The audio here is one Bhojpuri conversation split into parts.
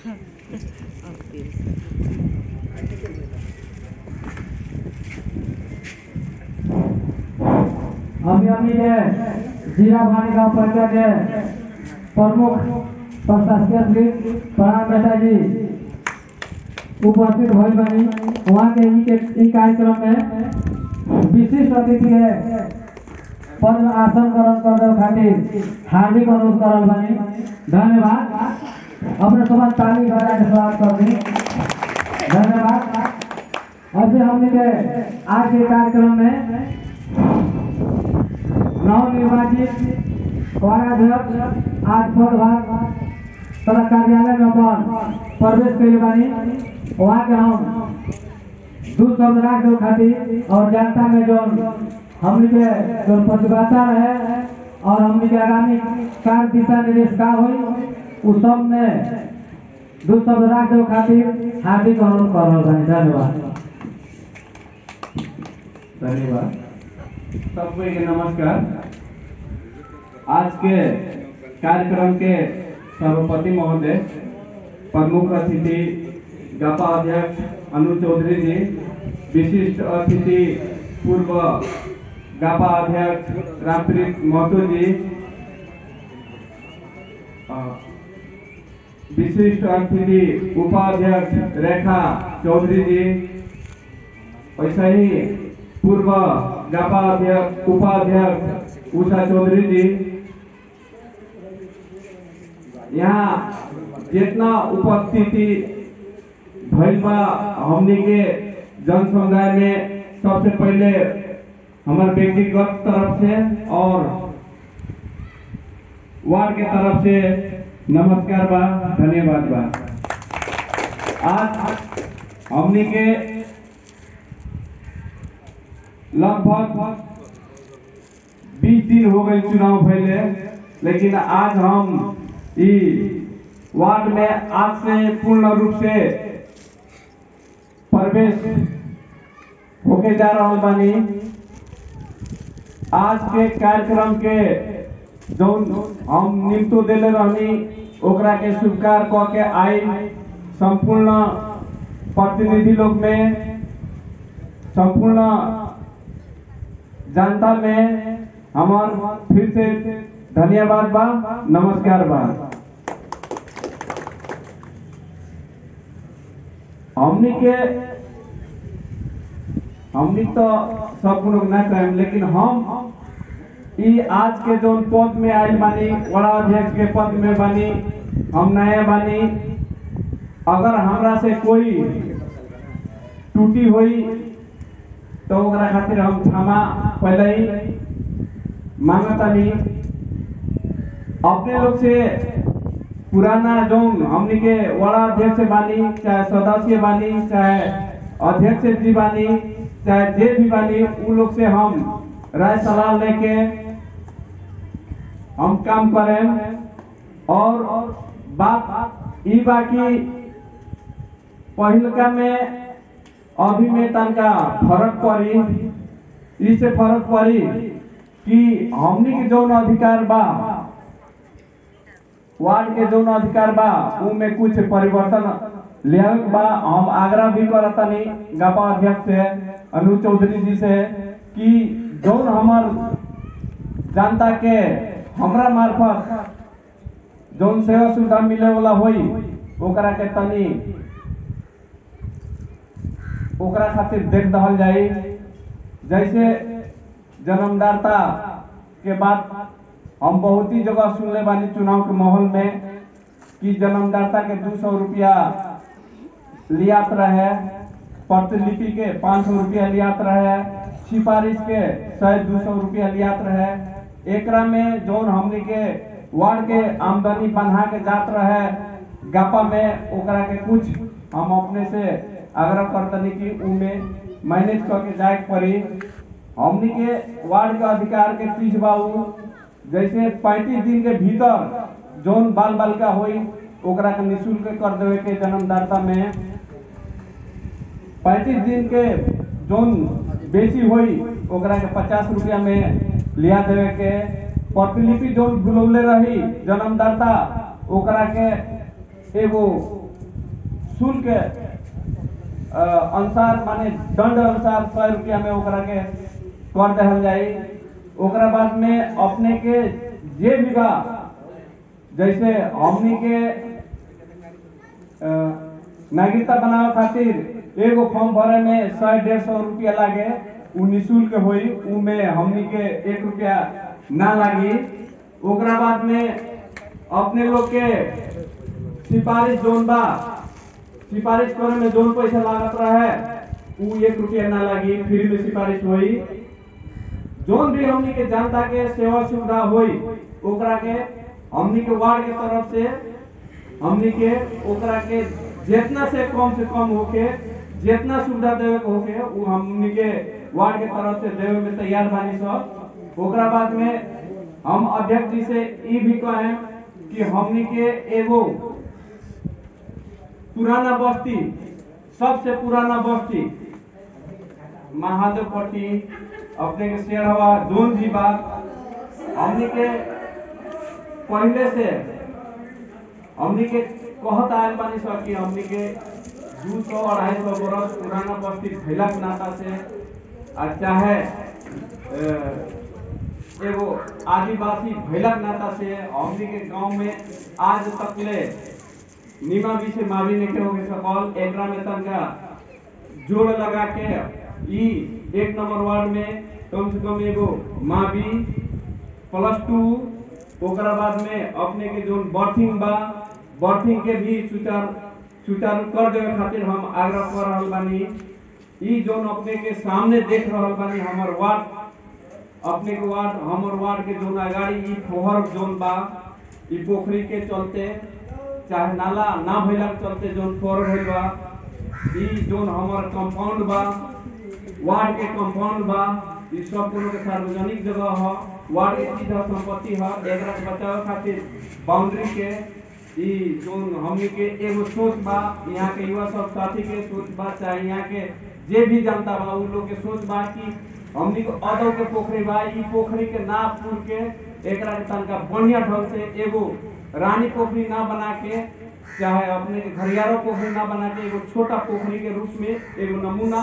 अभी अभी के जिला भानी गांव पंचायत के प्रमुख प्रशासकीय श्री प्रणाम बेटा जी उपस्थित भइल बानी। वहाँ के कार्यक्रम में विशिष्ट अतिथि है पद आसन ग्रहण कर खातिर हार्दिक अनुरोध करल बानी। धन्यवाद। अपने सब ताली बजा के स्वागत कर दी। धन्यवाद। अभी हमने के आज के कार्यक्रम में नवनिर्वाचित वार्डाध्यक्ष आज पदभार तथा कार्यालय में अपन प्रवेश कैले बानी। वहाँ के हम दू शब्द राख दो खातिर और जनता में जो हमने के जो प्रतिबद्धता रहे और हमने के आगामी कार्य दिशा निर्देश का हुई उस सब में दू शब्द राख दो खातिर हार्दिक अनुरोध कर रहा है। धन्यवाद। धन्यवाद। सबको नमस्कार। आज के कार्यक्रम के सभापति महोदय, प्रमुख अतिथि गापा अध्यक्ष अनु चौधरी जी, विशिष्ट अतिथि पूर्व गापा अध्यक्ष रामप्रीत महतो जी, विशिष्ट अतिथि उपाध्यक्ष रेखा चौधरी जी, वैसे ही पूर्व गापा अध्यक्ष उपाध्यक्ष उषा चौधरी जी, यहाँ जितना उपस्थिति भइल बा हमने के जन समुदाय में सबसे पहले हमारे व्यक्तिगत तरफ से और वार्ड के तरफ से नमस्कार बा, धन्यवाद बा। आज हमने के लगभग 20 दिन हो गए चुनाव पहले, लेकिन आज हम वार्ड में आज से पूर्ण रूप से प्रवेश होके जा रहा बानी। आज के कार्यक्रम के जो हम निम्तो दिले रहनी ओकरा के स्वीकार क के आई संपूर्ण प्रतिनिधि लोग में, संपूर्ण जनता में हमार फिर से धन्यवाद बा, नमस्कार बा। हमनी तो सब लोग ना कहें, लेकिन हम आज के जो पद में आयल बानी, बड़ा अध्यक्ष के पद में बानी, हम नया बानी। अगर हमरा से कोई टूटी हुई तो ओकरा खातिर हम क्षमा पहले ही मांगतानी। अपने लोग से पुराना जो हमनी के बड़ा अध्यक्ष बानी, चाहे सदस्य बानी, चाहे अध्यक्ष जी बानी, चाहे जे भी बानी, उन लोग से हम राय सलाह लेके हम काम करें। और बात ई बाकी पहिलका में अभी में तनका फर्क पड़ी, इससे फर्क पड़ी कि हमनी के जो अधिकार बा, वार्ड के जो अधिकार बा उनमें कुछ परिवर्तन ले बा। हम आग्रह भी करतानी गापा अध्यक्ष से अनु चौधरी जी से कि जो हमार जनता के हमरा मार्फत जो सेवा सुविधा मिले वाला होई ओकरा के तनी ओकरा खातिर देख दहल जाई। जैसे जन्मदाता के बात हम बहुत ही जगह सुनले बानी चुनाव के माहौल में कि जन्मदाता के 200 रुपया लियात रहे, प्रतिलिपि के 500 रुपया लियात रहे, सिफारिश के 100-200 रुपया लियात रहे। एकरा में जो हमने के वार्ड के आमदनी बना के जात रहे गापा में, ओकरा के कुछ हम अपने से आग्रह करतनी कि उनमें मैनेज करके जाए पड़ी। हमने के वार्ड के अधिकार के चीज बाबू जैसे 35 दिन के भीतर जोन बाल बालिका होई ओकरा के निःशुल्क कर देवे के जन्मदाता में, 35 दिन के जोन बेची होई ओकरा के 50 रुपया में लिया देवे के, प्रतिलिपि जोन बुलौले रही जन्मदाता ओकरा के एगो शुल्क अनुसार माने दंड अनुसार 100 रुपया में ओकरा के कर देहल जाई। ओकरा बाद में अपने के जे भी बा जैसे हमनी के नागरिकता बनावे खातिर एगो फॉर्म भरे में 100-150 रुपया लागे, उ निःशुल्क होई, उ में हमनी के 1 रुपया ना लागी। ओकरा बाद में अपने लोग के सिफारिश जोन बा, सिफारिश करे में जोन पैसा लागत रहे उ 1 रुपया ना लागी, फ्री में सिफारिश होई। जोन भी हमनी के जनता के सेवा सुविधा होई ओकरा के हमनी के वार्ड के तरफ से हमनी के ओकरा के जितना से कम होके जितना सुविधा देवे के होके उ हमनी के वार्ड के तरफ से देवे में तैयार बानी सब। ओकरा बाद में हम अध्यक्ष जी से ई भी कहें कि हमनी के एगो पुराना बस्ती, सबसे पुराना बस्ती महादेवपट्टी अपने के शेरवा जोन भी बात हमनी के पहले से हमनी के कहत आयल बानी सब कि हमनी के 200-250 बरस पुराना बस्ती भैला के नाता से चाहे एगो आदिवासी भैला के नाता से हमनी के गांव में आज तक ले नीमा भी से मावी नहीं हो सकल। एकरा में तनका जोड़ लगा के ई 1 नंबर वार्ड में कम से कम एगो मावी +2, ओकरा बाद में अपने के जोन बर्थिंग बा बर्थिंग के भी सुचारू कर देवे खातिर हम आग्रह कर रहल बानी। ई जोन अपने के सामने देख रहल बानी हमर वार्ड, अपने के वार्ड हमर वार्ड के जोन अगाड़ी ई फोहर जोन बा, ई पोखरी के चलते चाहे नाला ना भइला के चलते जोन फोहर भइल बा, ई जोन हमर कंपाउंड बा वार्ड के कंपाउंड बा, ई सब कोनो के सार्वजनिक जगह ह, वार्ड के चीज संपत्ति ह। एकरा के बचावे खातिर बाउंड्री के ई जोन हमनी के एगो सोच बा, यहाँ के युवा सब साथी के सोच बा, चाहे यहाँ के जे भी जनता बा उ लोग के सोच बा कि हमनी को अदौ के पोखरी बा, ई पोखरी के नाप पुर के एकरा के तनका बढ़िया ढंग से एगो रानी पोखरी ना बना के चाहे अपने के घरियारो पोखरी ना बना के एगो छोटा पोखरी के रूप में एगो नमूना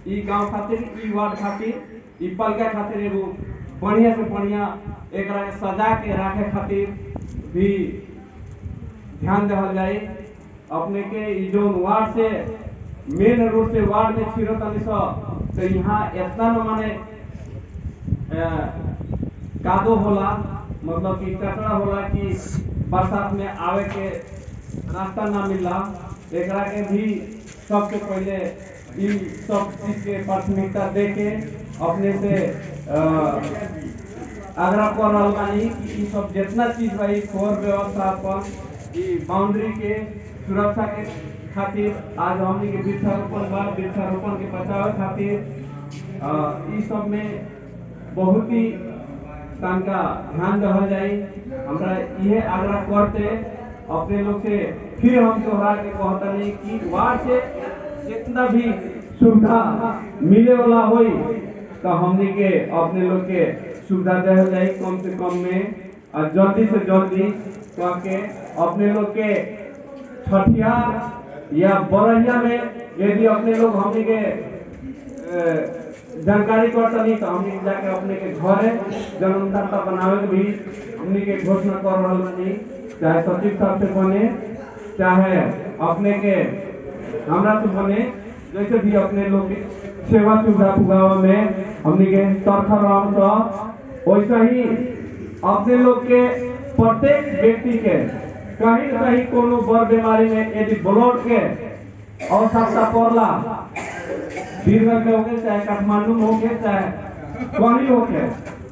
ई गांव खातिर, ई वार्ड खातिर, ई पलका खातिर एगो बढ़िया से बढ़िया एकरा के सजा के रखे खातिर भी ध्यान देवल जाए। अपने के ई जोन वार्ड से मेन रोड से वार्ड में छिरो तनी तो यहाँ इतना न माने कादो होला, मतलब कि कचरा होला कि बरसात में आवे के रास्ता ना मिला। एकरा के भी सबसे पहले इन सब चीज के प्राथमिकता दे के अपने से आग्रह कर रहल बानी कि ई सब जितना चीज बा ई फोर व्यवस्थापन ई बाउंड्री के सुरक्षा के खातिर आज हमनी के वृक्षारोपण बा, वृक्षारोपण के बचाव खातिर ई सब में बहुत ही तनका ध्यान देवल जाई। हमरा ये आग्रह करते अपने लोग से फिर हम दोहरा के कहतनी कि वार्ड से जितना भी सुविधा मिले वाला होई तो हमनी के अपने लोग के सुविधा देवल जाई कम से कम में, और जल्दी से जल्दी के अपने लोग के छठियार या बरहिया में यदि अपने लोग हमनी के जानकारी करतनी तो हमनी जाके अपने के घरे जन्मदाता बनावे के भी हमनी के घोषणा कर रहल बानी, चाहे सचिव साहब से बने चाहे अपने के हमरा से बने, जैसे भी अपने लोग सेवा सुविधा पुगावा में हमनी के तरखा रह वैसा ही अपने लोग के प्रत्येक व्यक्ति के कहीं न कहीं कोनो बड़ बीमारी में यदि ब्लड के आवश्यकता पड़ला, बीरगंज में होके चाहे काठमांडू में होके चाहे कहीं होके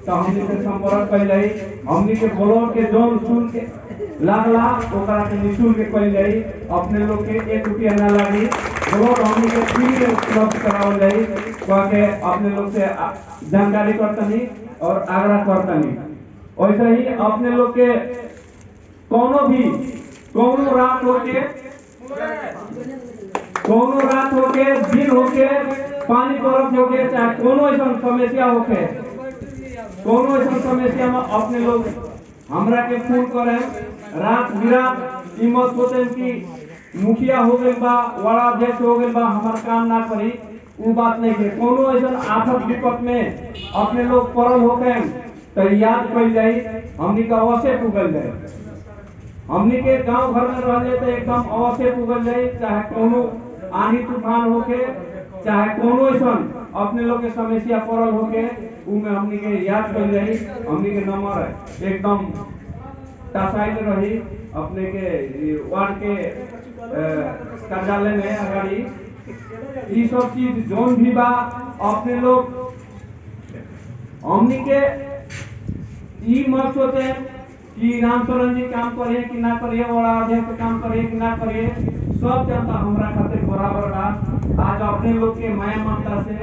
तो हमनी से संपर्क कैले हमनी के ब्लड के जोन शुल्क लागला ओकरा के निःशुल्क कैल जाई। अपने लोग के 1 रुपया ना लागी, ब्लड हमनी के फ्री में उपलब्ध करावल जाई। कह के अपने लोग से जानकारी करतनी और आग्रह करतनी। वैसे ही अपने लोग के कोनो रात होके दिन होके पानी बरफ होके चाहे कोनो ऐसा समस्या होके कोनो ऐसा समस्या में अपने लोग हमरा के फोन करें, रात बिरात ई मत सोचे कि मुखिया हो गए बा, वार्ड अध्यक्ष हो गए बा, हमार काम ना करी, वो बात नहीं है। कोनो ऐसा आफत विपत में अपने लोग पड़ल होके तो याद कर जाई, हमनी का अवश्य पुगल जाए। हमनी के गांव घर में रहले तो एकदम अवश्य पुगल जाए, चाहे कोनो आंधी तूफान होके, चाहे कोनो ऐसा अपने लोग के समस्या पड़ल होके, उनमें हमनी के याद कर जाई। हमनी के नंबर एकदम टासाइल रही अपने के वार्ड के कार्यालय में अगाड़ी। ये सब चीज जोन भी बा अपने लोग हमनी के ई मत सोचे कि रामचरण जी काम करिए कि ना करिए, बड़ा अध्यक्ष काम करिए कि ना करिए, सब जनता हमरा खातिर बराबर बा। आज अपने लोग के माया ममता से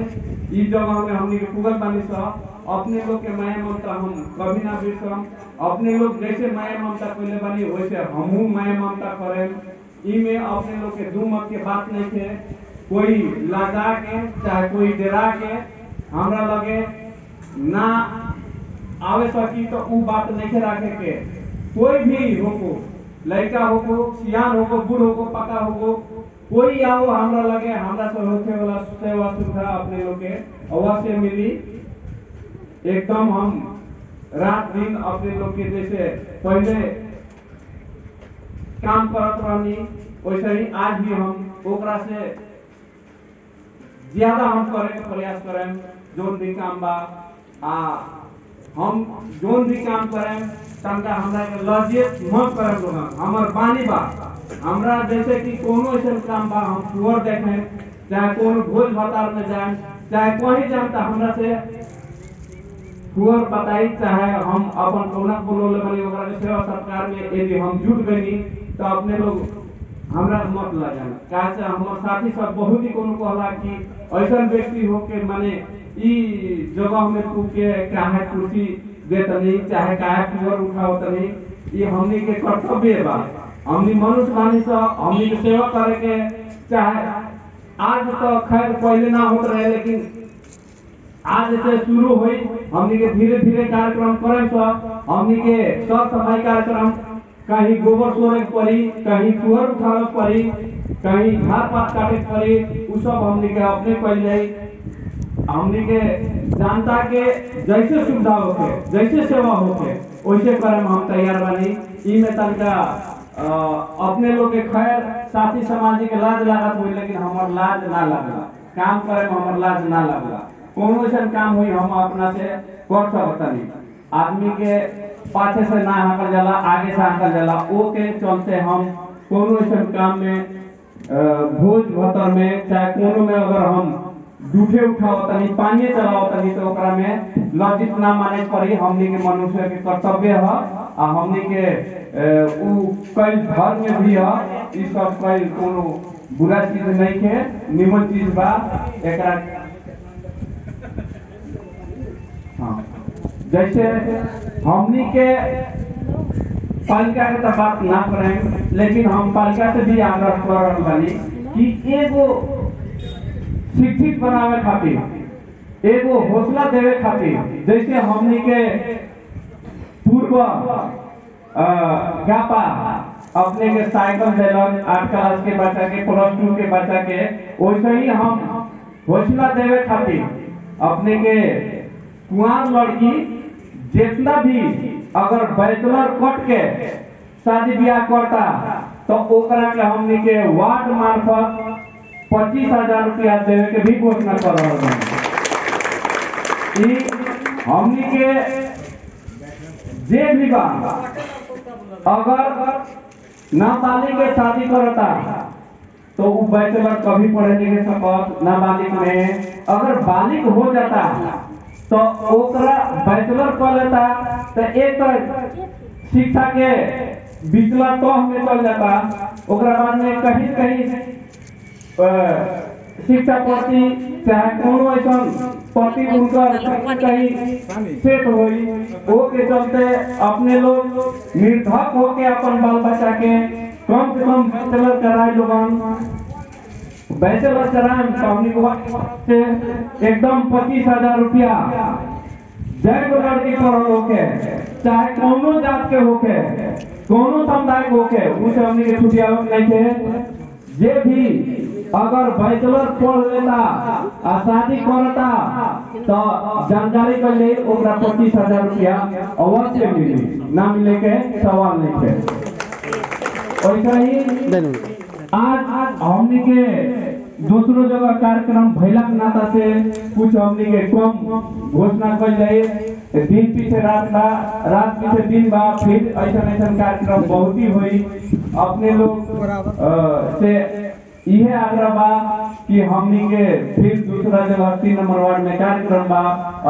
इस जगह में हमनी के पुगल बानी सब, अपने लोग के माया ममता हम कभी ना बिसरम। अपने लोग जैसे माया ममता कइले बानी वैसे हमहू माया ममता करें। इमे अपने लोग के दू मत के बात नहीं थे, कोई लगा के चाहे कोई डरा के हमरा लगे ना आवे सकी तो उ बात नहीं रखे के। कोई भी होको, लड़का होको, सियान होको, बूढ़ होको, पका होको, कोई आओ हमरा लगे, हमरा से होके वाला सेवा सुविधा अपने लोग के अवश्य मिली। एकदम हम रात दिन अपने लोग के जैसे पहले काम करत रहनी वैसे ही आज भी हम ओकरा से ज्यादा हम करे के प्रयास करें। जोन भी काम बा हम जोन भी काम करें तनका हमरा के लज्जित मत करें लोग। हमर बानी बा हमरा जैसे कि कोनो ऐसा काम बा हम सुअर देखें, चाहे कोनो भोज भातार में जाए, चाहे कहीं जाए तो हमरा से सुअर बताई, चाहे हम अपन कोना बोलोले बनी ओकरा के सेवा सत्कार में यदि हम जुट गनी तो अपने लोग हमरा मत ला जाना। काहे से हमर साथी सब बहुत ही कोनो कहला कि ऐसा व्यक्ति हो के माने ई जगह में तू के काहे कुर्सी देत नहीं, चाहे काहे पुअर उठावत नहीं, ये हमनी के कर्तव्य बा। हमनी मनुष्य बानी से हमनी के सेवा करे के चाहे आज तो खैर पहले ना होत रहे, लेकिन आज से शुरू हुई हमनी के धीरे धीरे कार्यक्रम करें। सब हमनी के सब सफाई कार्यक्रम कहीं गोबर सोरे पड़ी, कहीं सुअर उठावे पड़ी, कहीं घास पात काटे पड़ी, उ सब हमनी के अपने कर जाई। हमनी के जनता के जैसे सुविधा होके, जैसे सेवा होके वैसे करे हम तैयार बानी। ई में तनका अपने लोग के खैर साथी समाज के लाज लागत हुई, लेकिन हमार लाज ना लगला, काम करे में हमार लाज ना लगला। कोनो ऐसा काम हुई हम अपना से कर सकता नहीं। आदमी के पाछे से ना हाकल जाला, आगे से हाकल जाला, ओ के चलते हम कोनो ऐसा काम में भोज भतर में चाहे कोनो में अगर हम जूठे उठावत नहीं, पानी चलावत नहीं तो ओकरा में लज्जित ना माने पड़ी। हमनी के मनुष्य के कर्तव्य है आ हमनी के उ कई धर्म में भी है, ई सब कई कोनो बुरा चीज नहीं है, निमन चीज बा एकरा। हाँ, जैसे हमनी के पालिका के तो बात ना करें, लेकिन हम पालिका से भी आग्रह कर रहल बानी कि एगो शिक्षित बनावे खातिर, एगो हौसला देवे खातिर, जैसे हमनी के पूर्व गापा अपने के साइकिल दिलन 8 क्लास के बच्चा के, +2 के बच्चा के, वैसे ही हम हौसला देवे खातिर अपने के कुआर लड़की जितना भी अगर बैचलर कट के शादी ब्याह करता तो ओकरा के हमनी के वार्ड मार्फत 25,000 रुपया देवे के भी घोषणा कर रहा है। हमनी के जे भी बा अगर नाबालिग के शादी करता तो वो बैचलर कभी पढ़े लिखे सकत, नाबालिग में अगर बालिग हो जाता तो ओकरा बैचलर कर लेता तो एक तो शिक्षा के बिचला तो में चल जाता, ओकरा बाद में कहीं कहीं शिक्षा प्रति चाहे कोनो ऐसा प्रति उनकर कहीं सेट हुई, वो के चलते अपने लोग निर्धक होके अपन बाल बच्चा के कम से कम बैचलर कराए लोगन। बैचलर कराए तो हमनी से एकदम 25,000 रुपया जय को लड़की पढ़ल होके, चाहे कोनो जात के होके, कोनो समुदाय के होके, उसे हमनी के छुटियावत नहीं थे। जे भी अगर बैचलर पढ़ लेता आ शादी करता तो जानकारी कर ले ओकरा 25,000 रुपया अवश्य मिली, ना मिले के सवाल नहीं है। वैसा ही आज हमने के दूसरों जगह कार्यक्रम भैला के नाता से कुछ हमने के कम घोषणा कर जाए, दिन पीछे रात बा, रात पीछे दिन बा, फिर ऐसा कार्यक्रम बहुत ही हुई। अपने लोग से यह आग्रह बा कि हमनी के फिर दूसरा जगह 3 नंबर वार्ड में कार्यक्रम बा,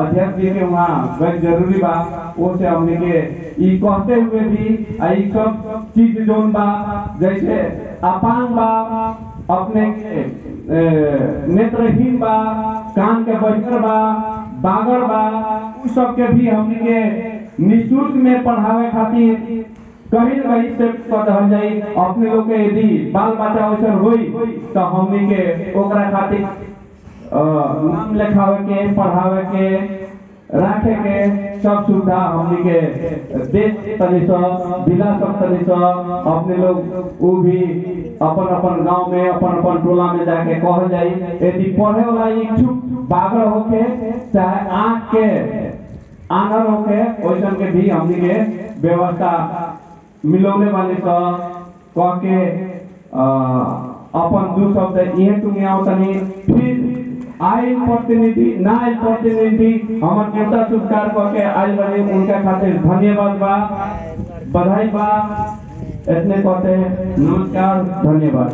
अध्यक्ष जी के वहाँ गए जरूरी बा, वो से हमनी के ई कहते हुए भी आई सब चीज जोन बा, जैसे अपांग बा, अपने नेत्रहीन बा, कान के बहिर बा, बागर बा, उस सब के भी हमनी के निःशुल्क में पढ़ावे खातिर कहीं न कहीं से पढ़ल जाई। अपने लोग के यदि बाल बच्चा वैसे होई तो हमनी के ओकरा खातिर नाम लिखावे के, पढ़ावे के, राखे के सब सुविधा हमनी के देश तनी सा जिला सब तनी सा अपने लोग वो भी अपन अपन गांव में अपन टोला में जाके कह जाई। यदि पढ़े वाला इच्छुक बागर होके चाहे आँख के आनर होके वैसन के भी हमनी के व्यवस्था मिलौने वाले का कह के अपन दू शब्द ये तुम्हें आओ तनी फिर आयल प्रतिनिधि ना आयल प्रतिनिधि हमर नेता स्वीकार कह के आयल बने, उनका खातिर धन्यवाद बा, बधाई बा, इतने कहते नमस्कार, धन्यवाद।